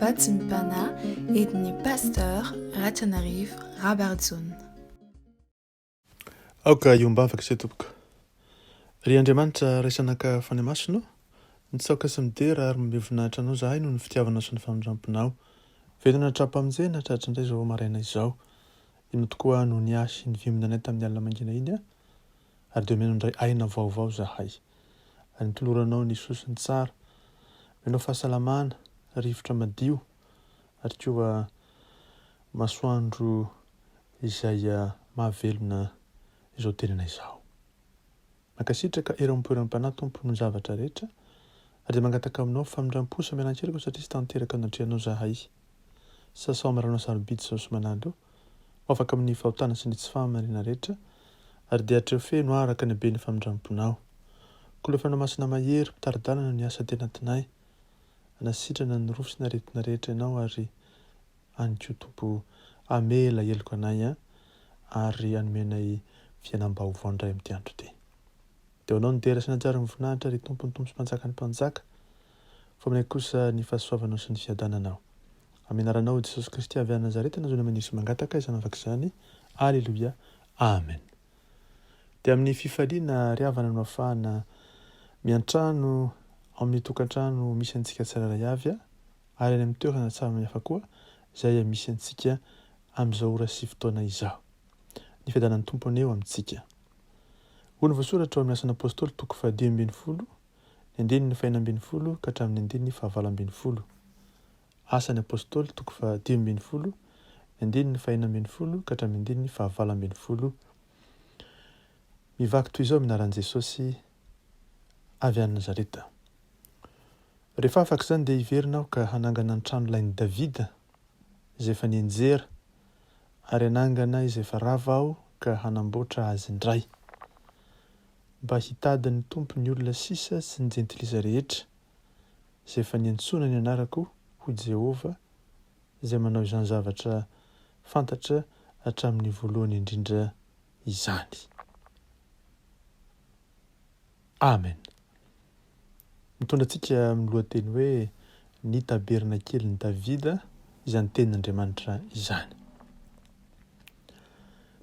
Batsim-Pana ediny pasteur Ratanarivo Rabardson. Aoka iombavaka izay tompoko. Ry Andriamanitra raisanaka fanamasina, nitsaoka sy midera ary mivoninahitra anao zahay noho ny fitiavanao sy ny famindramponao. Vedona trapamonjena tratra indray izao maraina izao. Ino tokoa no ny asy ny viminanay tamin'ny alina mangina iny ary dia omena indray aina vaovao zahay. Ary nitoloranao ny sosiny tsara, menao fahasalamana, rivotra madio, ary koa masoandro izay mahavelona izao tenana izao. Mankasitraka eram-poeram-panahy tompo ny zavatra rehetra, ary dia mangataka aminao famindram-po sy mialan-keliko satria sy tanteraka anatrehanao zahay. Sasao amaranao sarobidy izao sy manalo, afaka amin'ny fahotana sy ny tsy fahamarina rehetra, ary dia hatreo feno araka ny be ny famindram-ponao. Koa lefa namasina mahery mpitaridalana ny asa tena tinay, anasitrana ny rofo sy ny aretina rehetra ianao ary anko tompo amela heliko anay ary anomenay fiainam-baovao indray amin'ity andro ity. Dia anao nidera sy najara ny voninahitra ry tompony tompo sy mpanjaka ny mpanjaka, fa aminay kosa ny fahasoavanao sy ny fiadananao. Amenaranao Jesosy Kristy avy any Nazareta nazona manisy mangataka izany avaka izany. Aleluia. Amen. Dia amin'ny fifaliana ry havana no afahana miantrano amin'ny tokantrano misy antsika tsiraray avy ary any amin'ny toerana tsara mihafa koa izay misy antsika amin'izao ora sy fotoana izao. Ny fiadanan'ny tompony eo amintsika. Hoy ny voasoratra ao amin'ny asan'ny apôstôly toko 10:20, ny 9:20 ka hatramin'ny 9:20. Asan'ny apôstôly toko 10:20, ny 9:20 ka hatramin'ny 9:20. Mivaky toy izao minaran'i Jesosy avy any Nazareta. Rehefa afaka izany dia iverinao ka hanangana ny trano lain'i Davida izay efa nianjera, ary hanangana izay efa rava ao ka hanamboatra azy indray, mba hitadin'ny tompo ny olona sisa sy ny jentilisa rehetra izay efa niantsona ny anarako hoy Jehova, izay manao izany zavatra fantatra hatramin'ny voalohany indrindra izany. Amen. Mitondra antsika amin'ny lohateny hoe ny taberna kelin'i Davida, izany tenin'Andriamanitra izany.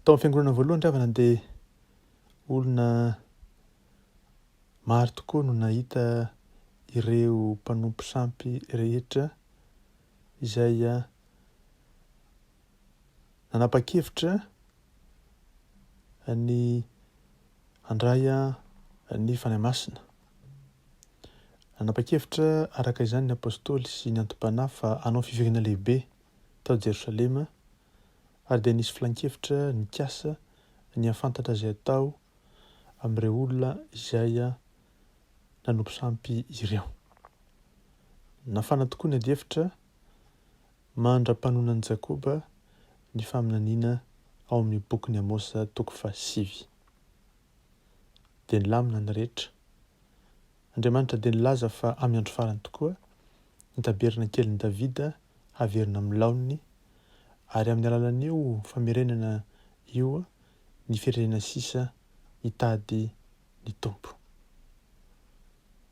Tao amin'ny fiangonana voalohany ravana dia olona maro tokoa no nahita ireo mpanompo sampy rehetra izay nanapa-kevitra ny handray ny fanahy masina. Nanapa-kevitra araka izany ny apôstôly sy ny antom-panahy fa hanao fivavahana lehibe tao Jerosalema, ary dia nisy filan-kevitra nikasa ny hafantatra izay atao amin'ireo olona izay nanompo sampy ireo. Nafana tokoa ny ady-hevitra mandra-panonan Jakoba ny faminaniana ao amin'ny boky ny Amosa toko 7. Dia nilamina ny rehetra. Andriamanitra dia nilaza fa amin'ny andro farany tokoa ny taberna kelin'i Davida haverina amin'ny laoniny, ary amin'ny alalan'io famerenana io ny firenena sisa hitady ny tompo.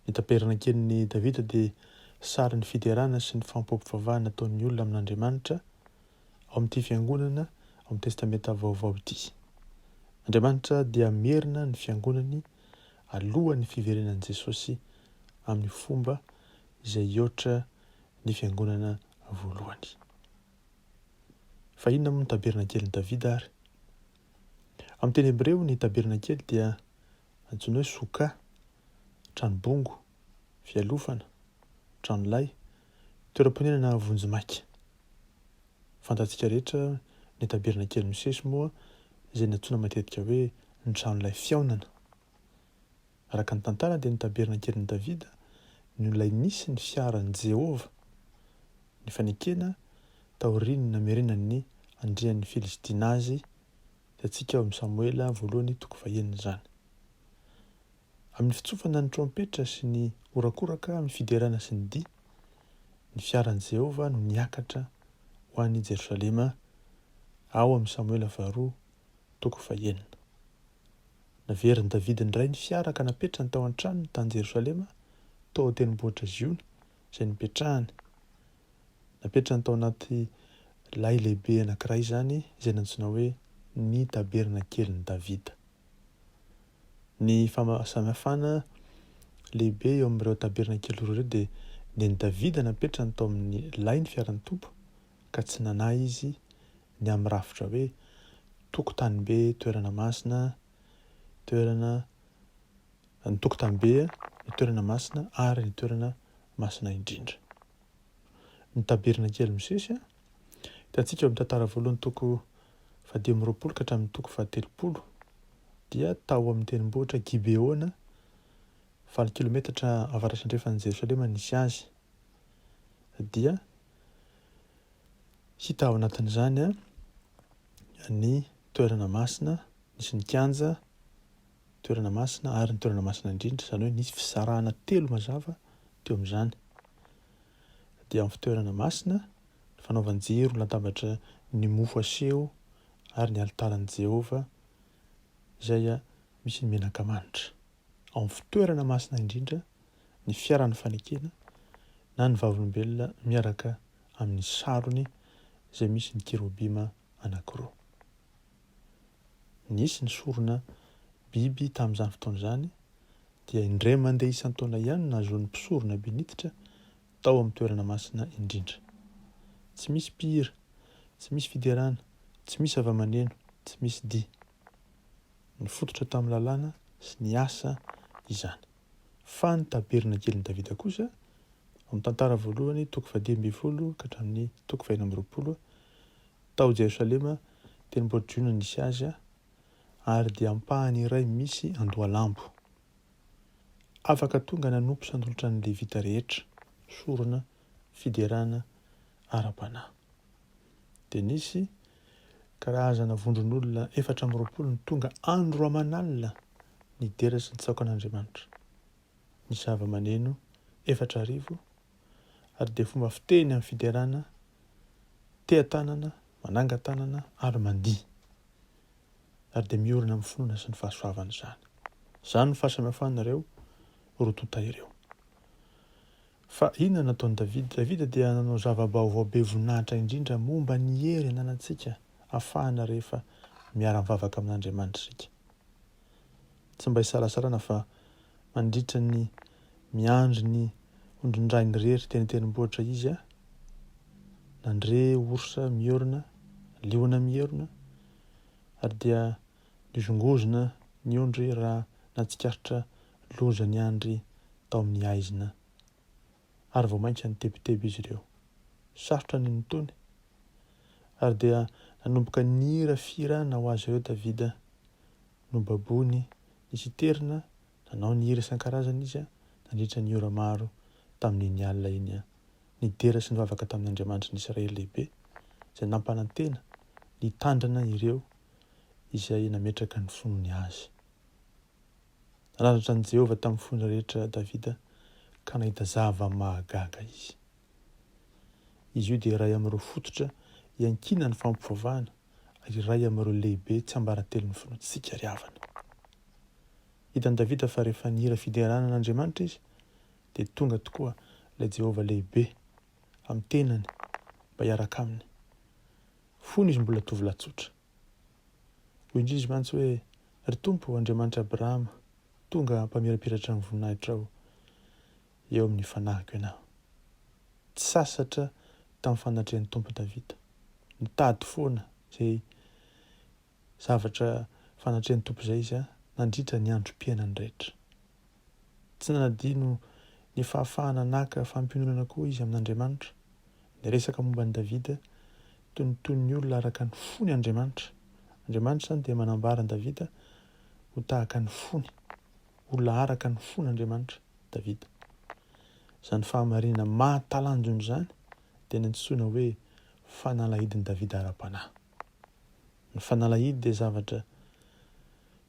Ny taberna kelin'i Davida dia sary ny fiderana sy ny fampiompivavahana nataon'ny olona amin'Andriamanitra ao amin'ity fiangonana ao amin'ny testamenta vaovao ity. Andriamanitra dia merina ny fiangonany alohan'ny fiverenan'i Jesosy amin'ny fomba izay ioatra ny fiangonana voalohany. Fa inona moa ny taberna kelin'i Davida ary? Amin'ny teny hebreo ny taberna kely dia antsoina hoe soka, tranobongo, fialofana, tranolay, toeram-ponenana vonjy-maika. Fantatsika rehetra ny taberna kely Mosesy moa izay natsoina matetika hoe ny tranolay fiaonana. Araka ny tantara dia ny taberna kelin'i Davida no ilay nisy ny fiaran'i Jehova, ny fanekena taorian'ny namerenan'ny andrian'ny Filistina azy, dia antsika ao amin'ny Samoela voalohany toko 1 izany. Amin'ny fitsofana ny trompetra sy ny orakoraka amin'ny fiderana sy ny dia, ny fiaran'i Jehova no niakatra ho an'i Jerosalema ao amin'ny Samoela faharoa toko 1. Naverin'i Davida indray ny fiara ka napetrany tao an-tranony tany Jerosalema tao an-tendrombohitra Ziona izay nipetrahany. napetrany tao anaty lay lehibe anankiray zany izay nantsona hoe ny taberna keliny Davida. Ny fahasamihafana lehibe eo amin'ireo taberna kely roa ireo dia ny Davida napetrany tao amin'ny lay ny fiaran'ny tompo ka tsy nanahy izy ny amin'ny rafitra hoe tokotanybe toerana masina, ny tokotanybe ny toerana masina ary ny toerana masina indrindra. Ny taberna kely misesy hitantsika eo amin'ny tantara voalohany toko 10 ka hatramin'ny toko 30 dia tao amin'ny tendrombohitra Gibeona 7 kilometatra avaratr'y andrefan'i Jerosalema nisy azy. Dia hita ao anatin'izany ny toerana masina, nisy ny kianja, toerana masina ary ny toerana masina indrindra, izany hoe nisy fisarahana 3 mazava teo amin'izany. Dia amin'ny fitoerana masina fanaovan-jiro, ny latabatra ny mofo aseho ary ny altaran'i Jehova izay misy ny menaka manitra. Ao amin'ny fitoerana masina indrindra ny fiaran'ny fanekena na ny vavolombelona miaraka amin'ny sarony izay misy ny kerobima anankiroa. Nisy ny sorona biby tamin'izany fotoana izany dia indray mandeha isan-taona ihany nahazoan'ny mpisorona binititra tao amin'ny toerana masina indrindra. Tsy misy mpihira, tsy misy fiderana, tsy misy zava-maneno, tsy misy dia. Ny fototra tamin'ny lalàna sy ny asa izany. Fa ny taberna keliny Davida kosa amin'ny tantara voalohany toko 10 ka hatramin'ny toko 20 tao Jerosalema tendrombohitra Jona nisy azy ary dia ampahany iray misy andoalambo. Afaka tonga nanompo sanolotra ny levita rehetra, sorona, fiderana, ara-panahy. Dia nisy karazana vondron'olona 420 ny tonga andro aman'alina ny dera sy ny tsaoka an'Andriamanitra. Ny zava-maneno 4,000 ary dia fomba fiteny amin'ny fiderana, tea-tanana, mananga-tanana ary mandihy. Ary dia miorina amin'ny finoana sy ny fahasoavana izany. Izany ny fahasamihafanareo rotota ireo. Fa inona nataon'i Davida? Davida dia nanao zava-baovao be voninahitra indrindra momba ny hery ananantsika ahafahana rehefa miara-mivavaka amin'Andriamanitra isika. Tsy mba hisalasarana fa mandritra ny miandry ny ondrindrainy rehetra teny tendrombohitra izy nandre orsa miorina, liona miorina ary dia nizongozona ny ondry raha natsikaritra loza ny andry tao amin'ny aizina ary vao mainka nitebiteby izy ireo. Sarotra ny notony ary dia nanomboka ny hira firana ho azy ireo Davida nobabony nisiterina, nanao ny hira isan-karazany izy nandritra ny ora maro tamin'iny alina iny nidera sy nivavaka tamin'Andriamanitra ny Israely lehibe izay nampanantena nitandrina ireo izay nametraka ny fonony azy. Nalalatra ny Jehova tamin'ny fony rehetra Davida ka nahita zava-mahagaga izy. Izy io dia iray amin'ireo fototra iankina ny fampivavahana ary iray amin'ireo lehibe tsy ambaratelo ny finoantsika ry havana. Hitan'i Davida fa rehefa nihira fiderana an'Andriamanitra izy dia tonga tokoa ilay Jehova lehibe amin'ny tenany mba hiaraka aminy. Fony izy mbola tovolahy tsotra. Hoy indray izy mantsy hoe ry Tompo Andriamanitra Abrahama, tonga mpamirapiratra ny voninahitra ao eo amin'ny fanahiko ianao. Tsy sasatra tamin'ny fanatrehan'ny Tompo Davida. Nitady foana izay zavatra fanatrehan'ny Tompo izay izy nandritra ny androm-piainany rehetra. Tsy nanadino ny fahafahana naka fampionana koa izy amin'Andriamanitra. Niresaka momba ny Davida toy ny olona araka ny fony Andriamanitra. Andriamanitra izany dia manambara ny Davida ho tahaka ny fony, olona araka ny fony Andriamanitra Davida. Izany fahamarinana mahatalanjona izany dia nantsoina hoe fanalahidin'i Davida ara-panahy. Ny fanalahidy dia zavatra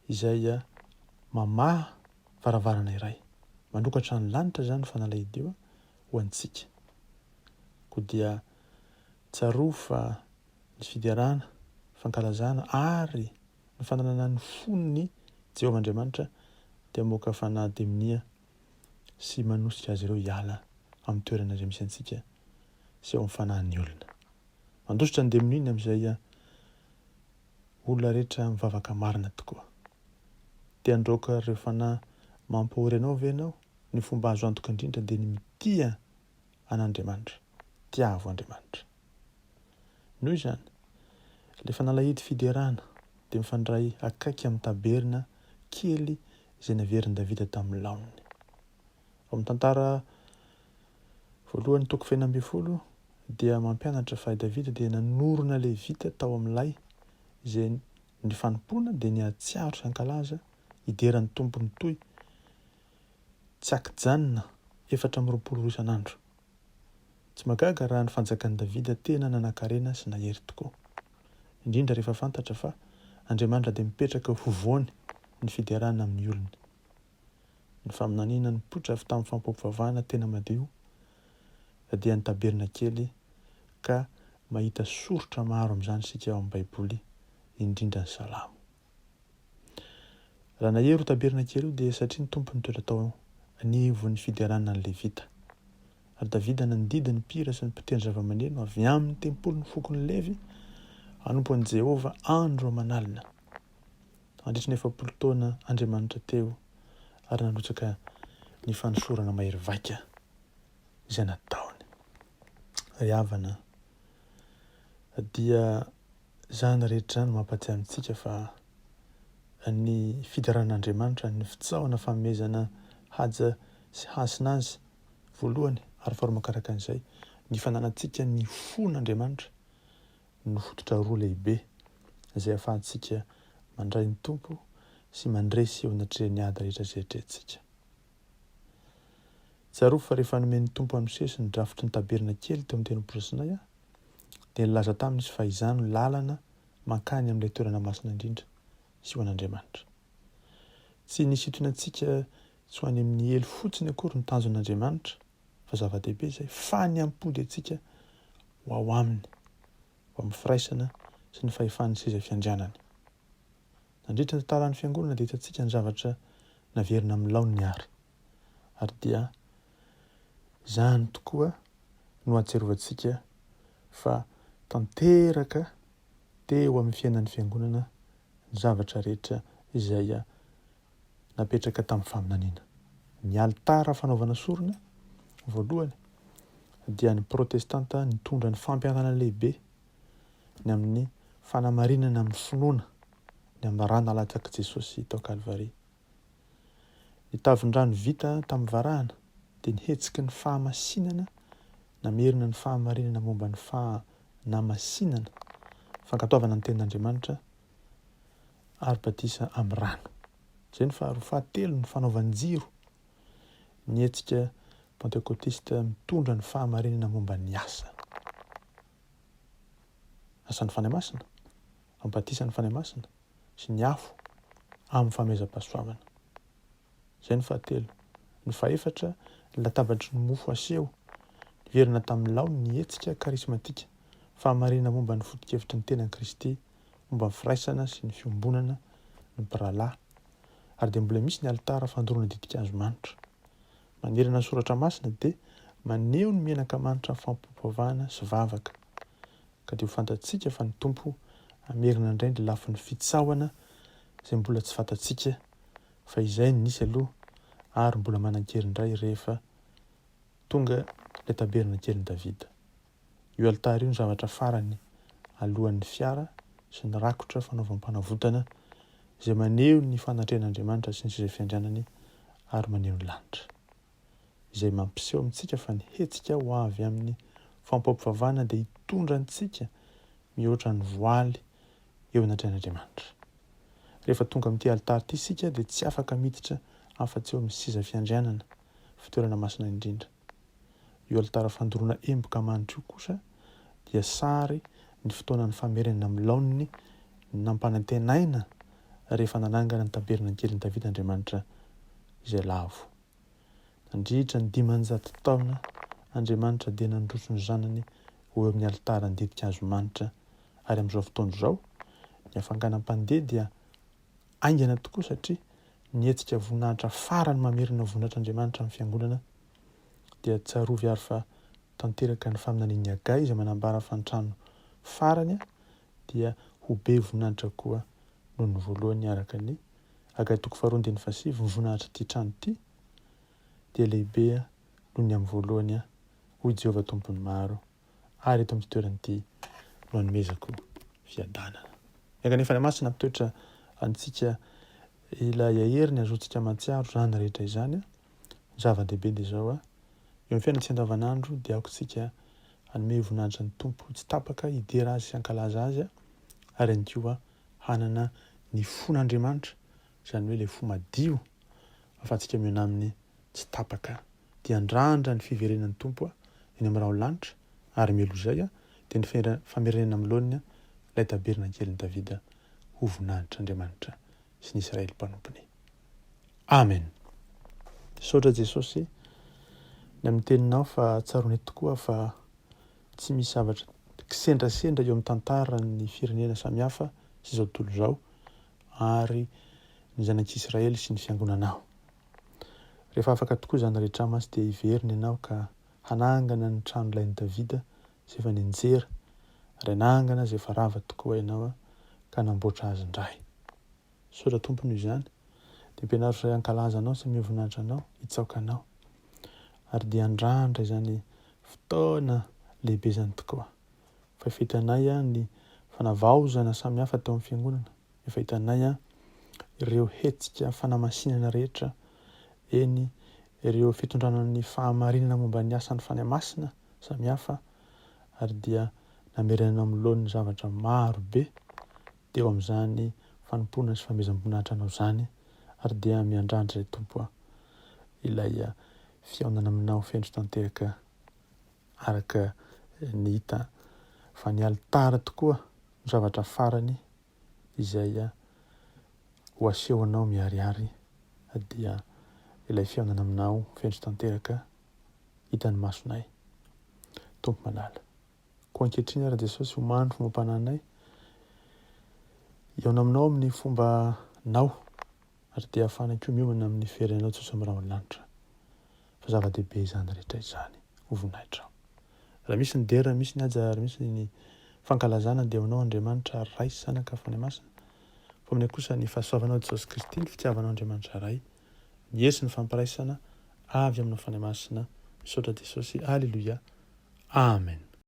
izay mamaha varavarana iray. Mandokatra ny lanitra izany ny fanalahidy io ho antsika. Koa dia tsaroa fa ny fiderana, fankalazana ary ny fananana ny fonony Jehovah Andriamanitra dia moka fanadiminia sy manosika azy ireo hiala amin'ny toerana izay misy antsika sy eo amin'ny fanahin'ny olona. Mandositra ny demoniny amin'izay olona rehetra mivavaka marina tokoa. Dia androaka ireo fanahy mampahory anao ve ianao? Ny fomba azo antoka indrindra dia ny mitia an'Andriamanitra, tiavo Andriamanitra. Noho izany, rehefa nalahidy fiderana dia mifandray akaiky amin'ny taberna kely izay naverin'i Davida tamin'ny laoniny. Ao amin'ny tantara voalohany toko 2 dia mampianatra fa Davida dia nanorona Levita tao amin'ilay izay ny fanompoana dia ny atsiaro sy ankalaza hideran'ny tompony toy tsy akijanona 420 isan'andro. Tsy magaga raha ny fanjakan'i Davida tena nanan-karena sy nahery tokoa, indrindra rehefa fantatra fa Andriamanitra dia mipetraka hovoany ny fiderana amin'ny olona. Ny faminaniana ny potra avy tamin'ny fampampiavahana tena madio dia ny taberna kely, ka mahita soritra maro amin'izany isika ao amin'ny Baiboly, indrindra ny Salamo. Raha nahery taberna kely io dia satria ny tompony toetra tao anivon'ny fiderana ny Levita. Ary Davida nandidy ny mpihira sy ny mpitendry zava-maneno avy amin'ny tempolon'ny fokon'ny Levi hanompo an'i Jehova andro aman'alina. Andritra ny 40 taona Andriamanitra teo ary nanotsaka ny fanosorana mahery vaika izay nataony. Ry havana, dia zany rehetra no mampatsiahy amintsika fa ny fideran'Andriamanitra, ny fitsaoana fanomezana haja sy hasina azy voalohany ary faharoa mankaraka an'izay, ny fananantsika ny fon'Andriamanitra no fototra roa lehibe izay ahafahantsika mandray ny tompo sy mandresy eo anatrehany ady rehetra zeritreretintsika. Tsarovy fa rehefa nomen'ny tompo amin'ny sesy ny drafitry ny taberna kely teo amin'ny tenombaro Sinay dia nilaza taminy izy fa izany no lalana mankany amin'ilay toerana masina indrindra sy ho an'Andriamanitra. Tsy nisintona antsika tsy ho any amin'ny elo fotsiny akory ny tanjon'Andriamanitra fa zava-dehibe izay, fa ny ampody antsika ho ao aminy, ho amin'ny firaisana sy ny fahefany seza fiandrianany. Nandritra ny tantaran'ny fiangonana dia hitantsika ny zavatra naverina amin'ny laoniny ary dia izany tokoa no ahatsiarovantsika fa tanteraka teo amin'ny fiainan'ny fiangonana ny zavatra rehetra izay napetraka tamin'ny faminaniana. Ny alitara fanaovana sorona voalohany dia ny protestanta nitondra ny fampianana lehibe ny amin'ny fanamarinana amin'ny finoana ny amin'ny raha nalatsaky Jesosy tao Kalvari. Ny tavin-drano vita tamin'ny varahana dia nihetsiky ny fahamasinana, namerina ny fahamarinana momba ny fahanamasinana, fankatoavana ny tenin'Andriamanitra ary batisa amin'ny rano. Izay ny fahatelo ny fanaovan'ny jiro, nihetsika pentekotista mitondra ny fahamarinana momba ny asan'ny fanahy masina, amin'ny batisan'ny fanahy masina sy ny afo amin'ny famezam-pahasoavana. Izay ny fahatelo. Ny fahaefatra, ny latabatry ny mofo aseho niverina tamin'ny laoniny nihetsika karismatika, fahamarinana momba ny foto-kevitry ny tenan'i Kristy, momba ny firaisana sy ny fiombonana ny mpiralahy. Ary dia mbola misy ny alitara fandoroana didin-kazo manitra. Manerana ny soratra masina dia maneho ny menaka manitra fampampiavahana sy vavaka. Ka dia ho fantatsika fa ny tompo amerina indray ny lafin'ny fitsaoana izay mbola tsy fantatsika fa izay ny nisy aloha ary mbola manan-kery indray rehefa tonga ilay taberna kelin Davida. Io alitara io ny zavatra farany alohan'ny fiara sy ny rakotra fanaovam-panavotana izay maneho ny fanatrehan'Andriamanitra sy ny seza fiandrianany ary maneho ny lanitra. Izay mampiseho amintsika fa ny hetsika ho avy amin'ny fampampiavahana dia hitondra antsika mihoatra ny voaly eo anatrehan'Andriamanitra. Rehefa tonga amin'ity alitara ity isika dia tsy afaka miditra afa-tsy eo amin'ny seza fiandrianana, fitoerana masina indrindra. Io alitara fandoroana emboka manitra io kosa dia sary ny fotoanan'ny famerenana amin'ny laoniny nampanantenaina rehefa nanangana ny taberna kelin Davida Andriamanitra izay lavo. Nandritra ny 500 taona Andriamanitra dia nandroso ny zanany ho eo amin'ny alitara ny didin-kazo manitra ary amin'izao fotoana izao ny hafanganam-pandeha dia aingana tokoa satria nihetsika voninahitra farany mamerina voninahitran'Andriamanitra amin'ny fiangonana dia tsarovy ary fa tanteraka ny faminaniny agay izay manambara fa ny trano farany dia ho be voninahitra koa noho ny voalohany araka ny Agay 2:7 voninahitra ty trano ty dia lehibe noho ny amin'ny voalohany hoy Jehovah tompony maro ary eto amin'ny toerany ty no anomezako fiadanana. Kanefa ny masina mitoetra antsika ilay aheriny azontsika matsiaro zany rehetra izany. Zava-dehibe dia zao eo amin'ny fiainantsika andavanandro dia aokontsika hanome voninahitra ny tompo tsy tapaka hidera azy sy hankalaza azy ary ihany koa hanana ny fon'Andriamanitra izany hoe ilay fo madio ahafahantsika miona aminy tsy tapaka dia andrandra ny fiverenan'ny tompo eny amin'ny raholanitra ary melo izay dia ny famerenana amin'ny laoniny ilay taberina keliny Davida ho voninahitran'Andriamanitra sy ny Israely mpanompony. Amen. Saotra Jesosy ny amin'ny teninao fa tsaronety tokoa fa tsy misy zavatra kisendrasendra eo amin'ny tantara ny firenena samihafa sy izao tontolo izao ary ny zanak'Israely sy ny fiangonanao. Rehefa afaka tokoa izany rehetra masy dia hiverina ianao ka hanangana ny trano ilain'i Davida izay efa nianjera ary hanangana izay efa rava tokoa ianao ka namboatra azy indray. Saotra tompony izany dia ampianaro izay hankalazanao sy amin'ny voninahitra anao hitsaokanao ary dia andrandra izany fotoana lehibe izany tokoa. Fa efa hitanay ny fanavaozana samihafa tao amin'ny fiangonana. Efa hitanay ireo hetsika fanamasinana rehetra eny ireo fitondrana ny fahamarinana momba ny asan'ny fanamasina samihafa ary dia namerenana amin'ny laon'ny zavatra maro be dia eo amin'izany fanompoana sy famezam-boninahitra anao izany ary dia miandrandra ilay tompo ilay fihaonana aminao fendro tanteraka araka ny hita fa ny alitara tokoa ny zavatra farany izay ho asehonao miharihary dia ilay fihaonana aminao fendro tanteraka hitan'ny masonay. Tompo malala. Ko ankehitriny ary Jesosy ho mandro fomba-pananay hiaona aminao amin'ny fomba nao ary dia ahafahana koa miomana amin'ny firenenao tsotra amin'ny raholanitra. Fa zava-dehibe izany rehetra izany ho voninahitra. Raha misy ny dera, misy ny haja ary misy ny fankalazana dia aminao Andriamanitra ray sy sanaka fa ny masina. Fa amin'ny kosa ny fahasoavanao Jesosy Kristy, ny fitiavanao Andriamanitra ray, ny hery sy ny fampiraisana avy aminao fa ny masina. Misaotra Jesosy. Alleluia. Amen.